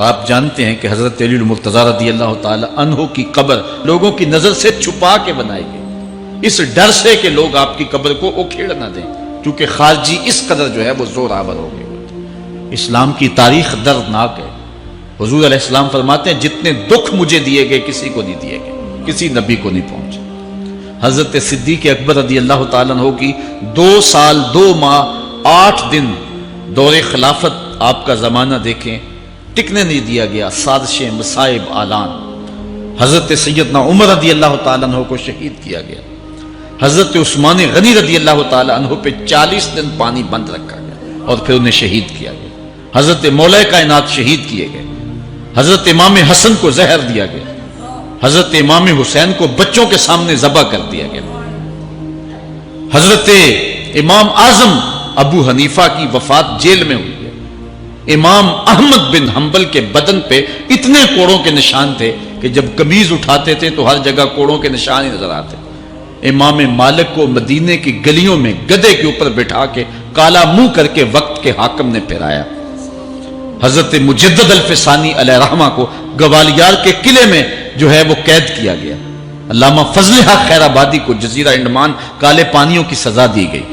آپ جانتے ہیں کہ حضرت علی المرتضیٰ رضی اللہ تعالی عنہ کی قبر لوگوں کی نظر سے چھپا کے بنائی گئی، اس ڈر سے کہ لوگ آپ کی قبر کو اکھیڑ نہ دیں، کیونکہ خارجی اس قدر جو ہے وہ زور آور ہو گئے۔ اسلام کی تاریخ دردناک ہے۔ حضور علیہ السلام فرماتے ہیں جتنے دکھ مجھے دیے گئے کسی کو نہیں دیے گئے، کسی نبی کو نہیں پہنچے۔ حضرت صدیق اکبر رضی اللہ تعالیٰ عنہ کی 2 سال 2 ماہ 8 دن دور خلافت، آپ کا زمانہ دیکھیں، ٹکنے نہیں دیا گیا، سازشیں، مصائب، اعلان۔ حضرت سیدنا عمر رضی اللہ تعالیٰ عنہ کو شہید کیا گیا، حضرت عثمان غنی رضی اللہ تعالیٰ عنہ پہ 40 دن پانی بند رکھا گیا اور پھر انہیں شہید کیا گیا۔ حضرت مولا کائنات شہید کیے گئے، حضرت امام حسن کو زہر دیا گیا، حضرت امام حسین کو بچوں کے سامنے ذبح کر دیا گیا، حضرت امام اعظم ابو حنیفہ کی وفات جیل میں ہوئی ہے۔ امام احمد بن حنبل کے بدن پہ اتنے کوڑوں کے نشان تھے کہ جب قمیض اٹھاتے تھے تو ہر جگہ کوڑوں کے نشان ہی نظر آتے۔ امام مالک کو مدینے کی گلیوں میں گدھے کے اوپر بٹھا کے کالا منہ کر کے وقت کے حاکم نے پھرایا۔ حضرت مجدد الفسانی علیہ رحمہ کو گوالیار کے قلعے میں جو ہے وہ قید کیا گیا۔ علامہ فضل حق خیر آبادی کو جزیرہ انڈمان کالے پانیوں کی سزا دی گئی۔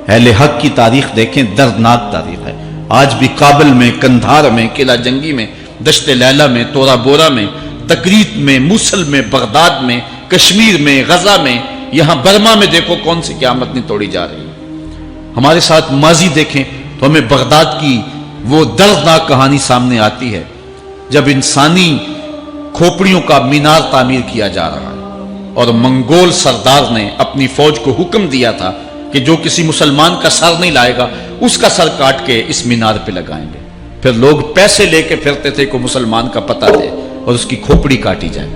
اہل حق کی تاریخ دیکھیں، دردناک تاریخ ہے۔ آج بھی کابل میں، کندھار میں، قلعہ جنگی میں، دشت لیلہ میں، تورا بورا میں، تکریت میں، موصل میں، بغداد میں، کشمیر میں، غزہ میں، یہاں برما میں دیکھو کون سی قیامت نہیں توڑی جا رہی ہے۔ ہمارے ساتھ ماضی دیکھیں تو ہمیں بغداد کی وہ دردناک کہانی سامنے آتی ہے جب انسانی کھوپڑیوں کا مینار تعمیر کیا جا رہا ہے اور منگول سردار نے اپنی فوج کو حکم دیا تھا کہ جو کسی مسلمان کا سر نہیں لائے گا اس کا سر کاٹ کے اس مینار پہ لگائیں گے۔ پھر لوگ پیسے لے کے پھرتے تھے کہ مسلمان کا پتہ دے اور اس کی کھوپڑی کاٹی جائے۔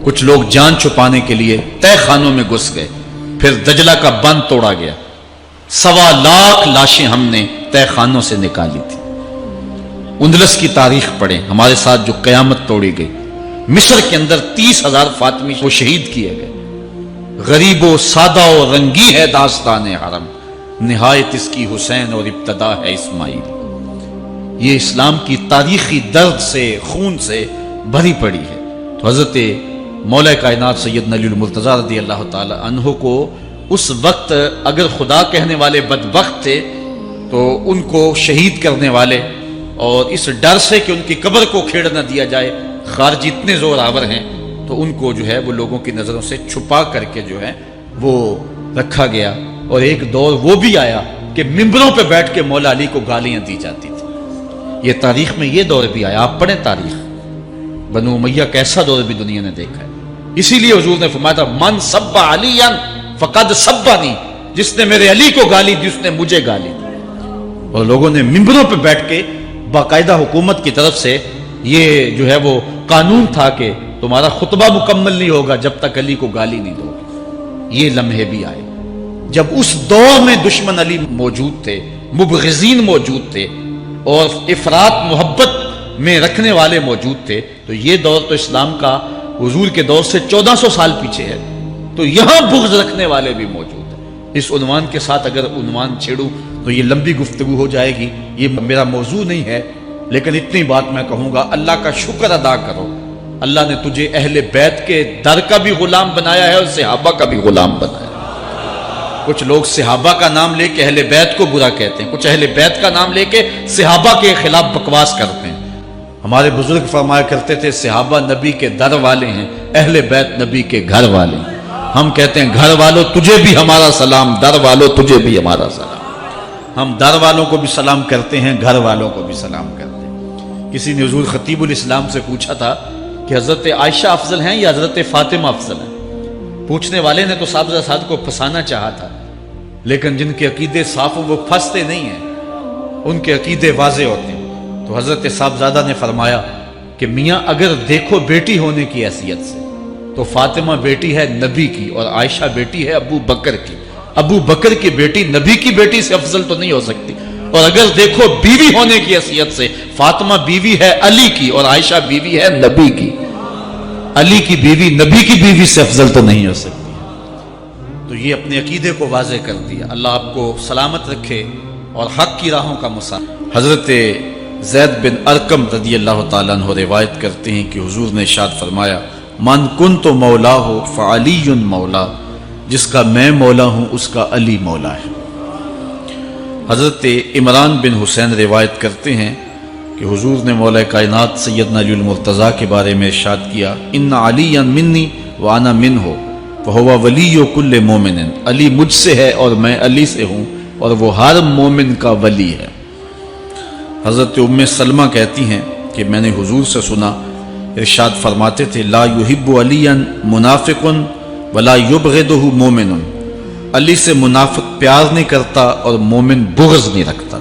کچھ لوگ جان چھپانے کے لیے تہہ خانوں میں گھس گئے، پھر دجلہ کا بند توڑا گیا، 1.25 لاکھ لاشیں ہم نے تہہ خانوں سے نکالی تھی۔ اندلس کی تاریخ پڑھیں، ہمارے ساتھ جو قیامت توڑی گئی۔ مصر کے اندر 30,000 فاطمی وہ شہید کیے گئے۔ غریب و سادہ و رنگی ہے داستان حرم، نہایت اس کی حسین اور ابتدا ہے اسماعیل۔ یہ اسلام کی تاریخی درد سے، خون سے بھری پڑی ہے۔ تو حضرت مولا کائنات سیدنا علی المرتضیٰ رضی اللہ تعالی عنہ کو اس وقت اگر خدا کہنے والے بدبخت تھے تو ان کو شہید کرنے والے اور اس ڈر سے کہ ان کی قبر کو کھیڑ نہ دیا جائے، خارجی اتنے زور آور ہیں تو ان کو جو ہے وہ لوگوں کی نظروں سے چھپا کر کے جو ہے وہ رکھا گیا۔ اور ایک دور وہ بھی آیا کہ ممبروں پہ بیٹھ کے مولا علی کو گالیاں دی جاتی تھی۔ یہ تاریخ میں یہ دور بھی آیا، آپ پڑھیں تاریخ، بنو امیہ کا ایسا دور بھی دنیا نے دیکھا ہے۔ اسی لیے حضور نے فرمایا تھا من سب علی فقد سبنی، جس نے میرے علی کو گالی دی اس نے مجھے گالی دی۔ اور لوگوں نے ممبروں پہ بیٹھ کے باقاعدہ حکومت کی طرف سے یہ جو ہے وہ قانون تھا کہ تمہارا خطبہ مکمل نہیں ہوگا جب تک علی کو گالی نہیں دو گے۔ یہ لمحے بھی آئے جب اس دور میں دشمن علی موجود تھے، مبغضین موجود تھے اور افراط محبت میں رکھنے والے موجود تھے۔ تو یہ دور تو اسلام کا حضور کے دور سے 1400 سال پیچھے ہے، تو یہاں بغض رکھنے والے بھی موجود ہیں۔ اس عنوان کے ساتھ اگر عنوان چھیڑوں تو یہ لمبی گفتگو ہو جائے گی، یہ میرا موضوع نہیں ہے، لیکن اتنی بات میں کہوں گا، اللہ کا شکر ادا کرو، اللہ نے تجھے اہل بیت کے در کا بھی غلام بنایا ہے اور صحابہ کا بھی غلام بنایا ہے۔ کچھ لوگ صحابہ کا نام لے کے اہل بیت کو برا کہتے ہیں، کچھ اہل بیت کا نام لے کے صحابہ کے خلاف بکواس کرتے ہیں۔ ہمارے بزرگ فرمایا کرتے تھے صحابہ نبی کے در والے ہیں، اہل بیت نبی کے گھر والے ہیں۔ ہم کہتے ہیں گھر والوں تجھے بھی ہمارا سلام، در والوں تجھے بھی ہمارا سلام۔ ہم در والوں کو بھی سلام کرتے ہیں، گھر والوں کو بھی سلام کرتے ہیں۔ کسی نے حضور خطیب الاسلام سے پوچھا تھا کہ حضرت عائشہ افضل ہیں یا حضرت فاطمہ افضل ہیں؟ پوچھنے والے نے تو صاحبزادہ کو پھنسانا چاہا تھا، لیکن جن کے عقیدے صاف وہ پھنستے نہیں ہیں، ان کے عقیدے واضح ہوتے ہیں۔ تو حضرت صاحبزادہ نے فرمایا کہ میاں اگر دیکھو بیٹی ہونے کی حیثیت سے تو فاطمہ بیٹی ہے نبی کی اور عائشہ بیٹی ہے ابو بکر کی۔ ابو بکر کی بیٹی نبی کی بیٹی سے افضل تو نہیں ہو سکتی۔ اور اگر دیکھو بیوی ہونے کی حیثیت سے فاطمہ بیوی ہے علی کی اور عائشہ بیوی ہے نبی کی۔ علی کی بیوی نبی کی بیوی سے افضل تو نہیں ہو سکتی۔ تو یہ اپنے عقیدے کو واضح کر دیا۔ اللہ آپ کو سلامت رکھے اور حق کی راہوں کا مسافر۔ حضرت زید بن ارقم رضی اللہ تعالیٰ عنہ روایت کرتے ہیں کہ حضور نے ارشاد فرمایا من کنت مولا ہو فعلی مولا، جس کا میں مولا ہوں اس کا علی مولا ہے۔ حضرت عمران بن حسین روایت کرتے ہیں کہ حضور نے مولا کائنات سیدنا علی المرتضیٰ کے بارے میں ارشاد کیا ان علی منی وانا منہ فہو ولی کل مومن، علی مجھ سے ہے اور میں علی سے ہوں اور وہ ہر مومن کا ولی ہے۔ حضرت ام سلمہ کہتی ہیں کہ میں نے حضور سے سنا ارشاد فرماتے تھے لا یحب علی منافق ولا یبغضہ مومن، علی سے منافق پیار نہیں کرتا اور مومن بغض نہیں رکھتا۔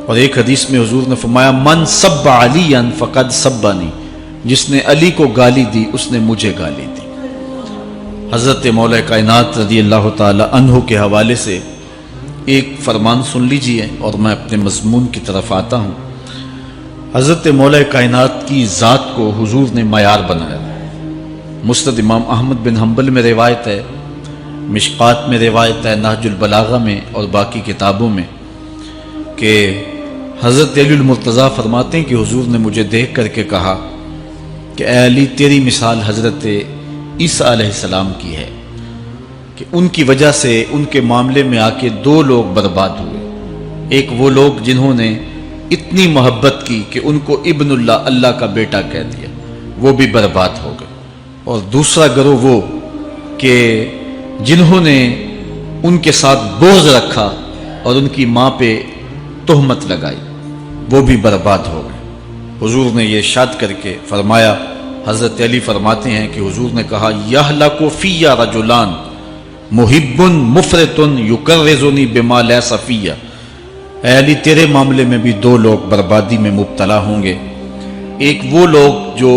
اور ایک حدیث میں حضور نے فرمایا من سب علی فقد سبنی، جس نے علی کو گالی دی اس نے مجھے گالی دی۔ حضرت مولا کائنات رضی اللہ تعالی عنہ کے حوالے سے ایک فرمان سن لیجئے اور میں اپنے مضمون کی طرف آتا ہوں۔ حضرت مولا کائنات کی ذات کو حضور نے معیار بنایا۔ مسند امام احمد بن حنبل میں روایت ہے، مشکات میں روایت ہے، نہج البلاغہ میں اور باقی کتابوں میں کہ حضرت علی المرتضیٰ فرماتے ہیں کہ حضور نے مجھے دیکھ کر کے کہا کہ اے علی تیری مثال حضرت عیسیٰ علیہ السلام کی ہے کہ ان کی وجہ سے ان کے معاملے میں آ کے دو لوگ برباد ہوئے، ایک وہ لوگ جنہوں نے اتنی محبت کی کہ ان کو ابن اللہ، اللہ کا بیٹا کہہ دیا، وہ بھی برباد ہو گئے، اور دوسرا گروہ وہ کہ جنہوں نے ان کے ساتھ بغض رکھا اور ان کی ماں پہ تہمت لگائی، وہ بھی برباد ہو گئے۔ حضور نے یہ ارشاد کر کے فرمایا، حضرت علی فرماتے ہیں کہ حضور نے کہا یہلک فی رجلان محب مفرط یکرزنی بما لیس فی، اے علی تیرے معاملے میں بھی دو لوگ بربادی میں مبتلا ہوں گے، ایک وہ لوگ جو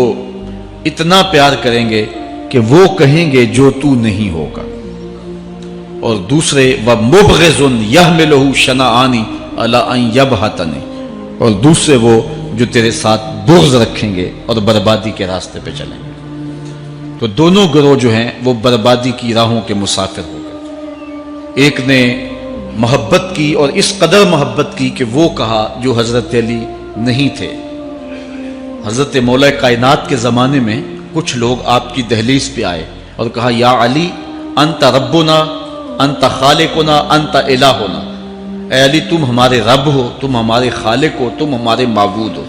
اتنا پیار کریں گے کہ وہ کہیں گے جو تو نہیں ہوگا، اور دوسرے ومبغض یحملہ شنآن علی ان یبہتنی، اور دوسرے وہ جو تیرے ساتھ بغض رکھیں گے اور بربادی کے راستے پہ چلیں گے۔ تو دونوں گروہ جو ہیں وہ بربادی کی راہوں کے مسافر ہو گئے۔ ایک نے محبت کی اور اس قدر محبت کی کہ وہ کہا جو حضرت علی نہیں تھے۔ حضرت مولا کائنات کے زمانے میں کچھ لوگ آپ کی دہلیز پہ آئے اور کہا یا علی انت ربنا انت خالقنا انت الہنا، اے علی تم ہمارے رب ہو، تم ہمارے خالق ہو، تم ہمارے معبود ہو۔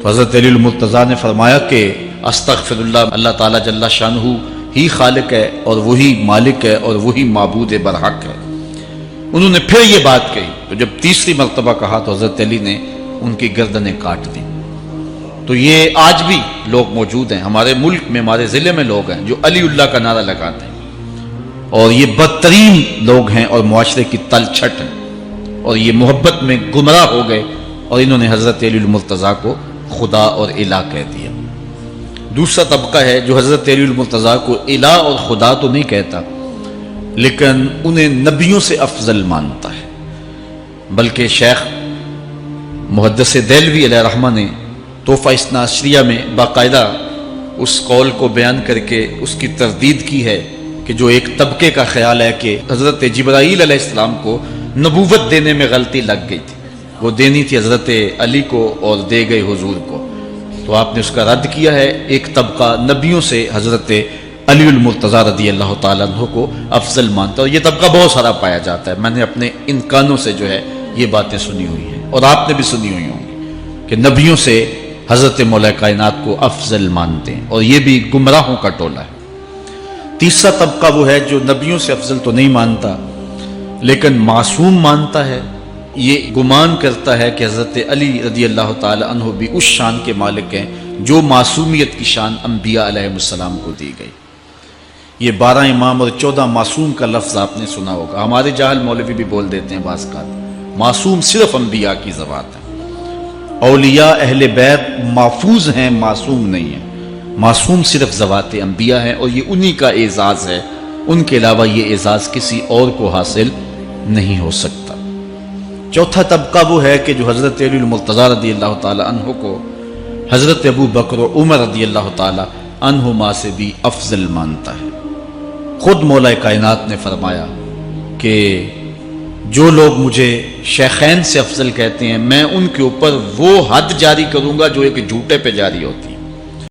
تو حضرت علی المرتضیٰ نے فرمایا کہ استغفر اللہ، اللہ تعالیٰ جل شانہ ہی خالق ہے اور وہی مالک ہے اور وہی معبود برحق ہے۔ انہوں نے پھر یہ بات کہی، تو جب تیسری مرتبہ کہا تو حضرت علی نے ان کی گردنیں کاٹ دی۔ تو یہ آج بھی لوگ موجود ہیں ہمارے ملک میں، ہمارے ضلع میں لوگ ہیں جو علی اللہ کا نعرہ لگاتے ہیں، اور یہ بدترین لوگ ہیں اور معاشرے کی تل چھٹ ہیں، اور یہ محبت میں گمراہ ہو گئے اور انہوں نے حضرت علی المرتضیٰ کو خدا اور الہ کہہ دیا۔ دوسرا طبقہ ہے جو حضرت علی المرتضیٰ کو الہ اور خدا تو نہیں کہتا، لیکن انہیں نبیوں سے افضل مانتا ہے۔ بلکہ شیخ محدث دہلوی علیہ رحمہ نے تحفہ اثنا عشریہ میں باقاعدہ اس قول کو بیان کر کے اس کی تردید کی ہے کہ جو ایک طبقے کا خیال ہے کہ حضرت جبرائیل علیہ السلام کو نبوت دینے میں غلطی لگ گئی تھی، وہ دینی تھی حضرت علی کو اور دے گئے حضور کو، تو آپ نے اس کا رد کیا ہے۔ ایک طبقہ نبیوں سے حضرت علی المرتضیٰ رضی اللہ تعالیٰ عنہ کو افضل مانتا ہے، اور یہ طبقہ بہت سارا پایا جاتا ہے۔ میں نے اپنے ان کانوں سے جو ہے یہ باتیں سنی ہوئی ہیں اور آپ نے بھی سنی ہوئی ہوں گی کہ نبیوں سے حضرت مولا کائنات کو افضل مانتے ہیں، اور یہ بھی گمراہوں کا ٹولہ ہے۔ تیسرا طبقہ وہ ہے جو نبیوں سے افضل تو نہیں مانتا لیکن معصوم مانتا ہے، یہ گمان کرتا ہے کہ حضرت علی رضی اللہ تعالی عنہ بھی اس شان کے مالک ہیں جو معصومیت کی شان انبیاء علیہ السلام کو دی گئی۔ یہ 12 امام اور 14 معصوم کا لفظ آپ نے سنا ہوگا، ہمارے جاہل مولوی بھی بول دیتے ہیں بعض کا، معصوم صرف انبیاء کی ذوات ہے۔ اولیاء اہل بیت محفوظ ہیں، معصوم نہیں ہیں، معصوم صرف ذوات انبیاء ہیں، اور یہ انہی کا اعزاز ہے، ان کے علاوہ یہ اعزاز کسی اور کو حاصل نہیں ہو سکتا۔ چوتھا طبقہ وہ ہے کہ جو حضرت علی المرتضیٰ رضی اللہ تعالی عنہ کو حضرت ابو بکر و عمر رضی اللہ تعالی عنہما سے بھی افضل مانتا ہے۔ خود مولا کائنات نے فرمایا کہ جو لوگ مجھے شیخین سے افضل کہتے ہیں میں ان کے اوپر وہ حد جاری کروں گا جو ایک جھوٹے پہ جاری ہوتی ہے۔